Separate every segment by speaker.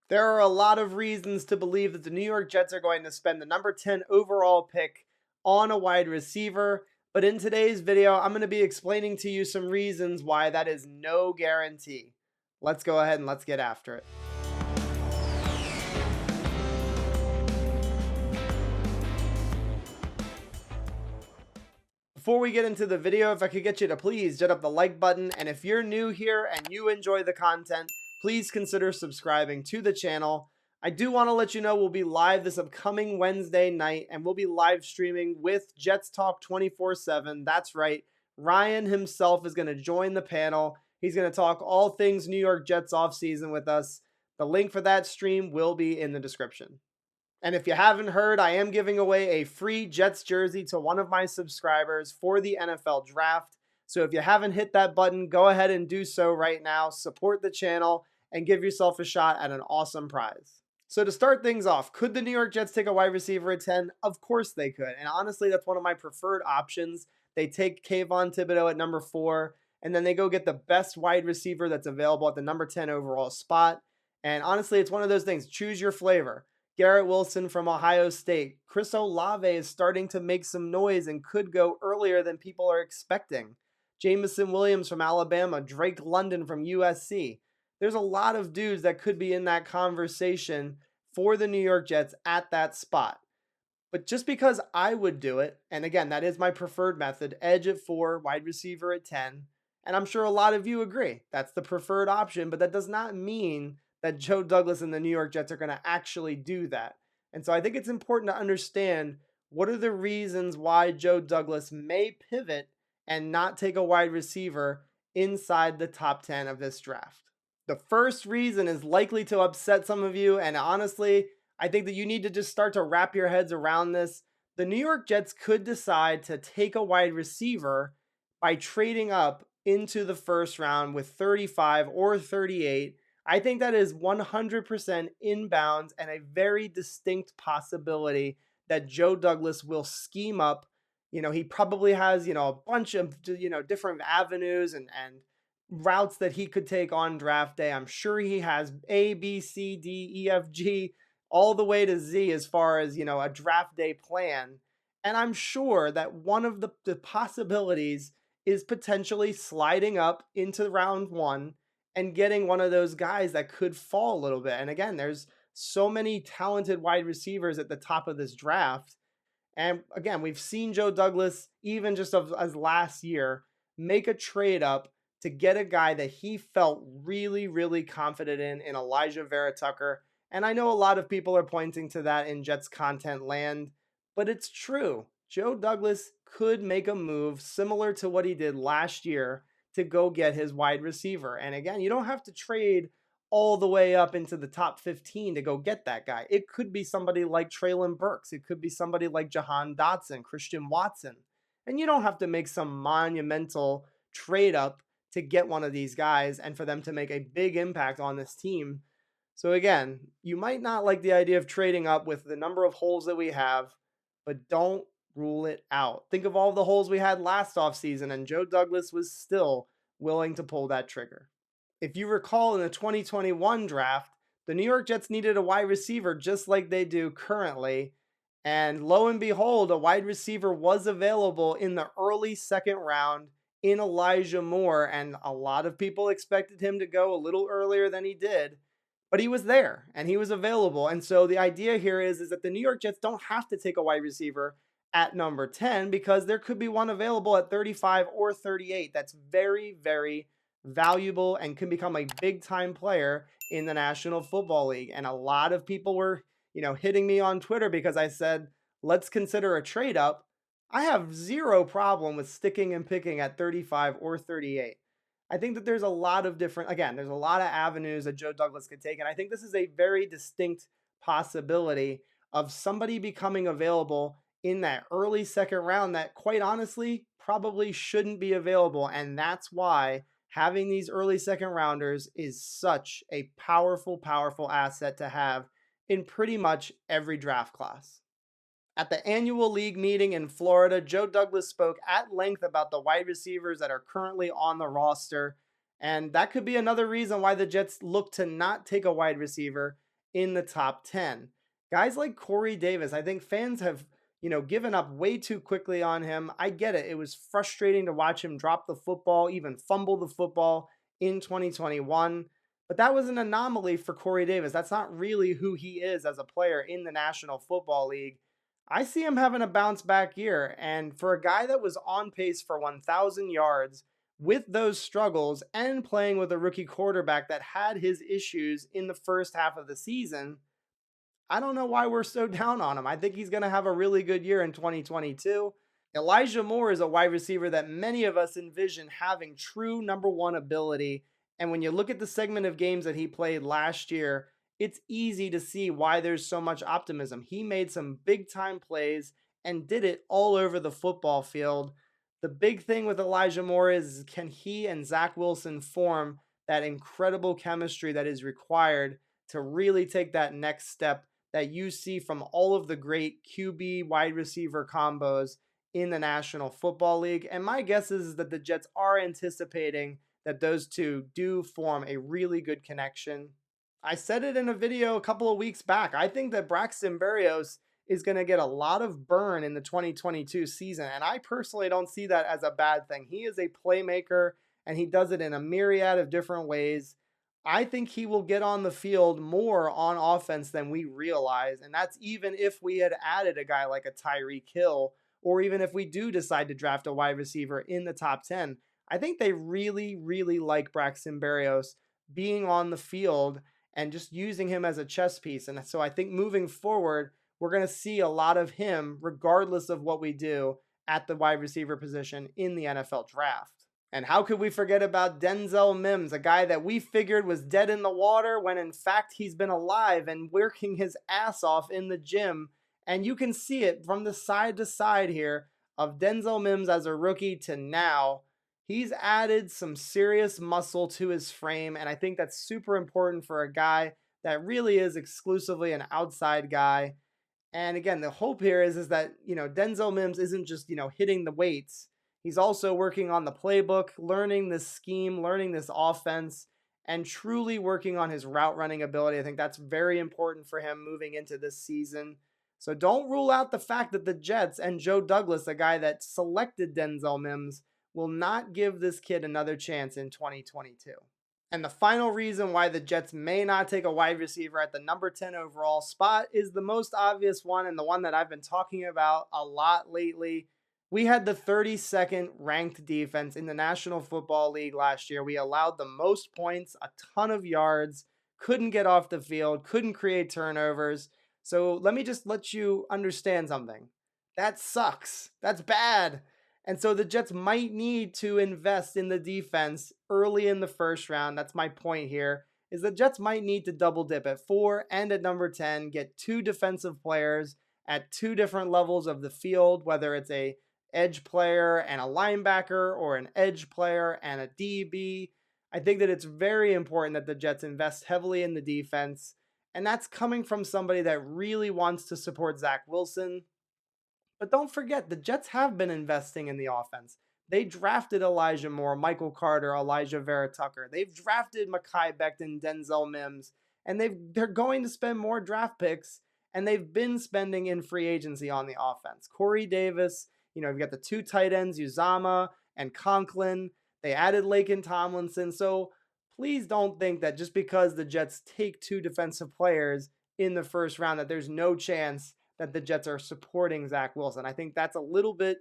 Speaker 1: There are a lot of reasons to believe that the New York Jets are going to spend the number 10 overall pick on a wide receiver. But in today's video, I'm going to be explaining to you some reasons why that is no guarantee. Let's go ahead and let's get after it. Before we get into the video, if I could get you to please hit up the like button, and if you're new here and you enjoy the content, please consider subscribing to the channel. I do want to let you know we'll be live this upcoming Wednesday night, and we'll be live streaming with Jets Talk 24/7. That's right, Ryan himself is going to join the panel. He's going to talk all things New York Jets offseason with us. The link for that stream will be in the description. And if you haven't heard, I am giving away a free Jets jersey to one of my subscribers for the NFL draft. So if you haven't hit that button, go ahead and do so right now. Support the channel and give yourself a shot at an awesome prize. So to start things off, could the New York Jets take a wide receiver at 10? Of course they could. And honestly, that's one of my preferred options. They take Kayvon Thibodeaux at number 4, and then they go get the best wide receiver that's available at the number 10 overall spot. And honestly, it's one of those things. Choose your flavor. Garrett Wilson from Ohio State. Chris Olave is starting to make some noise and could go earlier than people are expecting. Jameson Williams from Alabama. Drake London from USC. There's a lot of dudes that could be in that conversation for the New York Jets at that spot. But just because I would do it, and again, that is my preferred method, edge at 4, wide receiver at 10, and I'm sure a lot of you agree. That's the preferred option, but that does not mean that Joe Douglas and the New York Jets are going to actually do that. And so I think it's important to understand what are the reasons why Joe Douglas may pivot and not take a wide receiver inside the top 10 of this draft. The first reason is likely to upset some of you, and honestly, I think that you need to just start to wrap your heads around this. The New York Jets could decide to take a wide receiver by trading up into the first round with 35 or 38. I think that is 100% inbounds and a very distinct possibility that Joe Douglas will scheme up. He probably has, a bunch of, different avenues and routes that he could take on draft day. I'm sure he has A, B, C, D, E, F, G, all the way to Z as far as, a draft day plan. And I'm sure that one of the possibilities is potentially sliding up into round 1 and getting one of those guys that could fall a little bit. And again, there's so many talented wide receivers at the top of this draft. And again, we've seen Joe Douglas, even just as last year, make a trade up to get a guy that he felt really, really confident in Elijah Vera Tucker. And I know a lot of people are pointing to that in Jets content land, but it's true. Joe Douglas could make a move similar to what he did last year to go get his wide receiver. And again, you don't have to trade all the way up into the top 15 to go get that guy. It could be somebody like Treylon Burks. It could be somebody like Jahan Dotson, Christian Watson. And you don't have to make some monumental trade up to get one of these guys and for them to make a big impact on this team. So again, you might not like the idea of trading up with the number of holes that we have, but don't rule it out. Think of all the holes we had last offseason, and Joe Douglas was still willing to pull that trigger. If you recall in the 2021 draft, the New York Jets needed a wide receiver just like they do currently. And lo and behold, a wide receiver was available in the early second round in Elijah Moore. And a lot of people expected him to go a little earlier than he did. But he was there and he was available. And so the idea here is that the New York Jets don't have to take a wide receiver at number 10 because there could be one available at 35 or 38. That's very, very valuable and can become a big time player in the National Football League. And a lot of people were, hitting me on Twitter because I said, let's consider a trade up. I have zero problem with sticking and picking at 35 or 38. I think that there's a lot of there's a lot of avenues that Joe Douglas could take. And I think this is a very distinct possibility of somebody becoming available in that early second round that quite honestly probably shouldn't be available. And that's why having these early second rounders is such a powerful, powerful asset to have in pretty much every draft class. At the annual league meeting in Florida, Joe Douglas spoke at length about the wide receivers that are currently on the roster. And that could be another reason why the Jets look to not take a wide receiver in the top 10. Guys like Corey Davis, I think fans have, given up way too quickly on him. I get it. It was frustrating to watch him drop the football, even fumble the football in 2021. But that was an anomaly for Corey Davis. That's not really who he is as a player in the National Football League. I see him having a bounce back year. And for a guy that was on pace for 1,000 yards with those struggles and playing with a rookie quarterback that had his issues in the first half of the season, I don't know why we're so down on him. I think he's going to have a really good year in 2022. Elijah Moore is a wide receiver that many of us envision having true number one ability. And when you look at the segment of games that he played last year, it's easy to see why there's so much optimism. He made some big time plays and did it all over the football field. The big thing with Elijah Moore is, can he and Zach Wilson form that incredible chemistry that is required to really take that next step that you see from all of the great QB wide receiver combos in the National Football League. And my guess is that the Jets are anticipating that those two do form a really good connection. I said it in a video a couple of weeks back. I think that Braxton Berrios is going to get a lot of burn in the 2022 season, and I personally don't see that as a bad thing. He is a playmaker, and he does it in a myriad of different ways. I think he will get on the field more on offense than we realize, and that's even if we had added a guy like a Tyreek Hill, or even if we do decide to draft a wide receiver in the top 10. I think they really, really like Braxton Berrios being on the field and just using him as a chess piece. And so I think moving forward, we're going to see a lot of him regardless of what we do at the wide receiver position in the NFL draft. And how could we forget about Denzel Mims, a guy that we figured was dead in the water when in fact he's been alive and working his ass off in the gym. And you can see it from the side to side here of Denzel Mims as a rookie to now. He's added some serious muscle to his frame, and I think that's super important for a guy that really is exclusively an outside guy. And again, the hope here is that, Denzel Mims isn't just, hitting the weights. He's also working on the playbook, learning this scheme, learning this offense, and truly working on his route running ability. I think that's very important for him moving into this season. So don't rule out the fact that the Jets and Joe Douglas, a guy that selected Denzel Mims, will not give this kid another chance in 2022. And the final reason why the Jets may not take a wide receiver at the number 10 overall spot is the most obvious one, and the one that I've been talking about a lot lately. We had the 32nd ranked defense in the National Football League last year. We allowed the most points, a ton of yards, couldn't get off the field, couldn't create turnovers. So let me just let you understand something. That sucks. That's bad. And so the Jets might need to invest in the defense early in the first round. That's my point here, is the Jets might need to double dip at 4 and at number 10, get 2 defensive players at 2 different levels of the field, whether it's a edge player and a linebacker or an edge player and a DB. I think that it's very important that the Jets invest heavily in the defense, and that's coming from somebody that really wants to support Zach Wilson. But don't forget, the Jets have been investing in the offense. They drafted Elijah Moore, Michael Carter, Elijah Vera Tucker. They've drafted Mekhi Becton, Denzel Mims, and they're going to spend more draft picks, and they've been spending in free agency on the offense. Corey Davis, you've got the 2 tight ends, Uzama and Conklin. They added Laken Tomlinson. So please don't think that just because the Jets take 2 defensive players in the first round that there's no chance that the Jets are supporting Zach Wilson. I think that's a little bit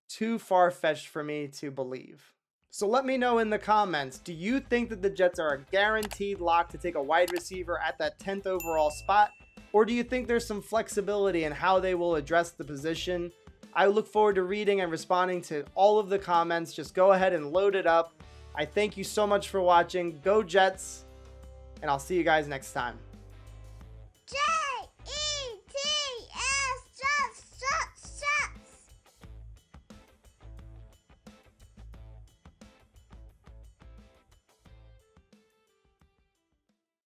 Speaker 1: too far-fetched for me to believe. So let me know in the comments, do you think that the Jets are a guaranteed lock to take a wide receiver at that 10th overall spot? Or do you think there's some flexibility in how they will address the position? I look forward to reading and responding to all of the comments. Just go ahead and load it up. I thank you so much for watching. Go Jets, and I'll see you guys next time.